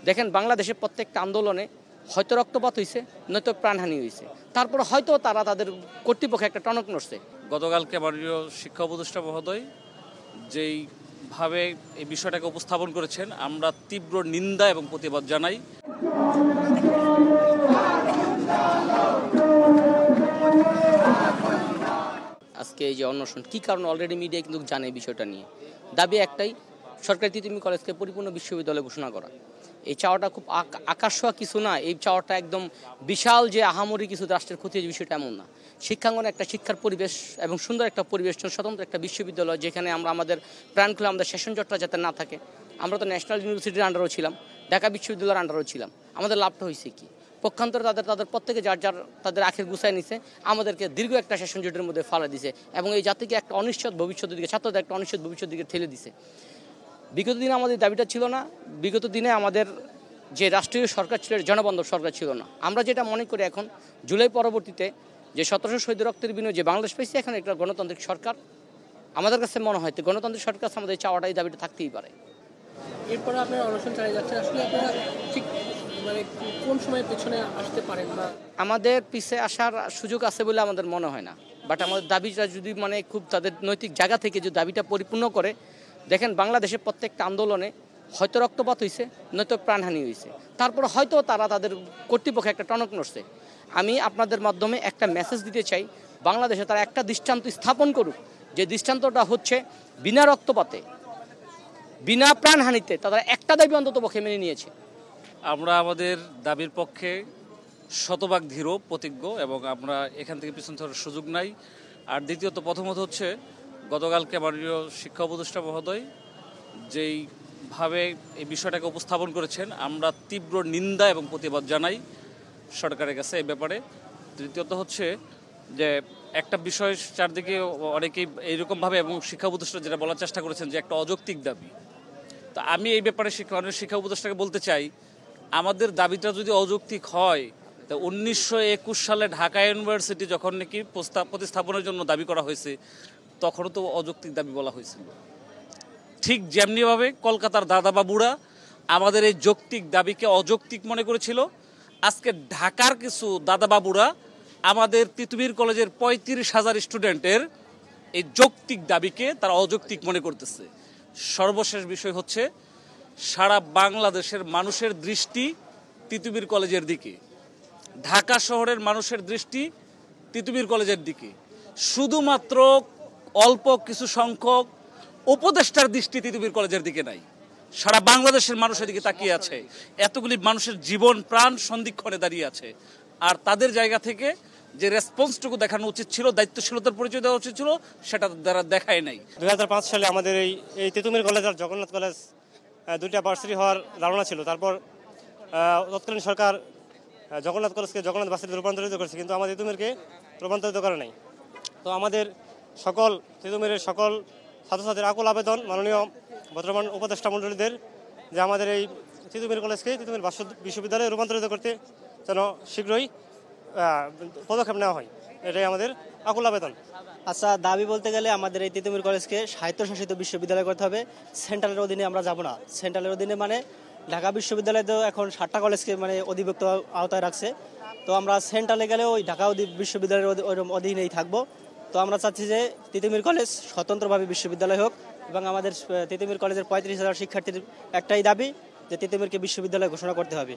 দেখেন বাংলাদেশের প্রত্যেকটা আন্দোলনে হয়তো রক্তপাত হয়েছে, নয়তো প্রাণহানি হয়েছে, তারপর হয়তো তারা তাদের কর্তৃপক্ষে একটা টনক নড়ছে। গতকালকে মাননীয় শিক্ষা উপদেষ্টা মহোদয় যেইভাবে এই বিষয়টাকে উপস্থাপন করেছেন, আমরা তীব্র নিন্দা এবং প্রতিবাদ জানাই। আজকে এই যে অনশন কী কারণে অলরেডি মিডিয়া কিন্তু জানে বিষয়টা নিয়ে। দাবি একটাই, সরকারি তিতুমির কলেজকে পরিপূর্ণ বিশ্ববিদ্যালয় ঘোষণা করা। এই চাওয়াটা খুব আকাশ ছোঁয়া কিছু না, এই চাওয়াটা একদম বিশাল যে আহামরি কিছু রাষ্ট্রের ক্ষতি হয়েছে বিষয়টা এমন না। শিক্ষাঙ্গনে একটা শিক্ষার পরিবেশ এবং সুন্দর একটা পরিবেশ, স্বতন্ত্র একটা বিশ্ববিদ্যালয় যেখানে আমরা আমাদের প্রাণ খুলে আমাদের সেশন জটটা যাতে না থাকে। আমরা তো ন্যাশনাল ইউনিভার্সিটির আন্ডারও ছিলাম, ঢাকা বিশ্ববিদ্যালয়ের আন্ডারও ছিলাম, আমাদের লাভটা হয়েছে কি? পক্ষান্তরে তাদের প্রত্যেকে যার যার তাদের আখের গুছায় নিছে, আমাদেরকে দীর্ঘ একটা সেশন জটের মধ্যে ফালা দিছে এবং এই জাতিকে একটা অনিশ্চিত ভবিষ্যতের দিকে, ছাত্রদের একটা অনিশ্চিত ভবিষ্যতের দিকে ঠেলে দিছে। বিগত দিনে আমাদের দাবিটা ছিল না, বিগত দিনে আমাদের যে রাষ্ট্রীয় সরকার ছিল জনবান্ধব সরকার ছিল না। আমরা যেটা মনে করি এখন জুলাই পরবর্তীতে যে 1700 শহীদ রক্তের বিনিময়ে যে বাংলাদেশ পেয়েছে, এখন একটা গণতান্ত্রিক সরকার আমাদের কাছে মনে হয় গণতান্ত্রিক সরকার কাছে আমাদের চাওয়াটাই দাবিটা থাকতেই পারে। এরপরে আপনারা অনশন চালিয়ে যাচ্ছেন, আসলে আপনারা ঠিক মানে কোন সময় পেছনে আসতে পারেন? বা আমাদের পিছে আসার সুযোগ আছে বলে আমাদের মনে হয় না, বাট আমাদের দাবিটা যদি খুব তাদের নৈতিক জায়গা থেকে যদি দাবিটা পরিপূর্ণ করে। দেখেন বাংলাদেশের প্রত্যেকটা আন্দোলনে হয়তো রক্তপাত হয়েছে, নয়তো প্রাণহানি হয়েছে, তারপর হয়তো তারা তাদের কর্তৃপক্ষে একটা টনক নড়ছে। আমি আপনাদের মাধ্যমে একটা মেসেজ দিতে চাই, বাংলাদেশে তারা একটা দৃষ্টান্ত স্থাপন করুক, যে দৃষ্টান্তটা হচ্ছে বিনা রক্তপাতে, বিনা প্রাণহানিতে তারা একটা দাবি অন্তত পক্ষে মেনে নিয়েছে। আমরা আমাদের দাবির পক্ষে শতভাগ দৃঢ় প্রতিজ্ঞ এবং আমরা এখান থেকে পিছন ধরার সুযোগ নাই। আর দ্বিতীয়ত প্রথমত হচ্ছে গতকালকে মাননীয় শিক্ষা উপদেষ্টা মহোদয় যেইভাবে এই বিষয়টাকে উপস্থাপন করেছেন, আমরা তীব্র নিন্দা এবং প্রতিবাদ জানাই সরকারের কাছে এই ব্যাপারে। তৃতীয়ত হচ্ছে যে একটা বিষয় চারদিকে অনেকেই এইরকমভাবে এবং শিক্ষা উপদেষ্টা যেটা বলার চেষ্টা করেছেন যে একটা অযৌক্তিক দাবি। তো আমি এই ব্যাপারে শিক্ষা উপদেষ্টাকে বলতে চাই, আমাদের দাবিটা যদি অযৌক্তিক হয়, তা 1921 সালে ঢাকা ইউনিভার্সিটি যখন নাকি প্রতিস্থাপনের জন্য দাবি করা হয়েছে, তখনও তো অযৌক্তিক দাবি বলা হয়েছিল। ঠিক যেমনিভাবে কলকাতার দাদাবাবুরা আমাদের এই যৌক্তিক দাবিকে অযৌক্তিক মনে করেছিল, আজকে ঢাকার কিছু দাদাবাবুরা আমাদের তিতুমির কলেজের 35,000 স্টুডেন্টের এই যৌক্তিক দাবিকে তারা অযৌক্তিক মনে করতেছে। সর্বশেষ বিষয় হচ্ছে সারা বাংলাদেশের মানুষের দৃষ্টি তিতুমির কলেজের দিকে, ঢাকা শহরের মানুষের দৃষ্টি তিতুমির কলেজের দিকে। শুধুমাত্র অল্প কিছু সংখ্যক উপদেষ্টার দৃষ্টি তিতুমির কলেজের দিকে নাই, সারা বাংলাদেশের মানুষের দিকে তাকিয়ে আছে। এতগুলি মানুষের জীবন প্রাণ সন্ধিক্ষণে দাঁড়িয়ে আছে, আর তাদের জায়গা থেকে যে রেসপন্সটুকু দেখানো উচিত ছিল, দায়িত্বশীলতার পরিচয় দেওয়া উচিত ছিল, সেটা তারা দেখায় নাই। 2005 সালে আমাদের এই তিতুমির কলেজ আর জগন্নাথ কলেজ দুইটা ভার্সিটি হওয়ার ধারণা ছিল। তারপর তৎকালীন সরকার জগন্নাথ কলেজকে জগন্নাথ ভার্সিটিতে রূপান্তরিত করেছে, কিন্তু আমাদের তিতুমিরকে রূপান্তরিত করে নাই। তো আমাদের তিতুমিরের সকল ছাত্রছাত্রীর আকুল আবেদন মাননীয় বর্তমান উপদেষ্টা মণ্ডলীদের যে আমাদের এই তিতুমির কলেজকে তিতুমির বিশ্ববিদ্যালয়ে রূপান্তরিত করতে যেন শীঘ্রই পদক্ষেপ নেওয়া হয়, এটাই আমাদের আকুল আবেদন। আচ্ছা, দাবি বলতে গেলে আমাদের এই তিতুমির কলেজকে স্বায়ত্তশাসিত বিশ্ববিদ্যালয় করতে হবে। সেন্ট্রালের অধীনে আমরা যাব না। সেন্ট্রালের অধীনে মানে ঢাকা বিশ্ববিদ্যালয় তো এখন 7টা কলেজকে অধিভুক্ত আওতায় রাখছে। তো আমরা সেন্ট্রালে গেলে ওই ঢাকা বিশ্ববিদ্যালয়ের অধীনেই থাকবো। তো আমরা চাচ্ছি যে তিতুমির কলেজ স্বতন্ত্রভাবে বিশ্ববিদ্যালয় হোক, এবং আমাদের তিতুমির কলেজের 35,000 শিক্ষার্থীর একটাই দাবি যে তিতুমিরকে বিশ্ববিদ্যালয় ঘোষণা করতে হবে।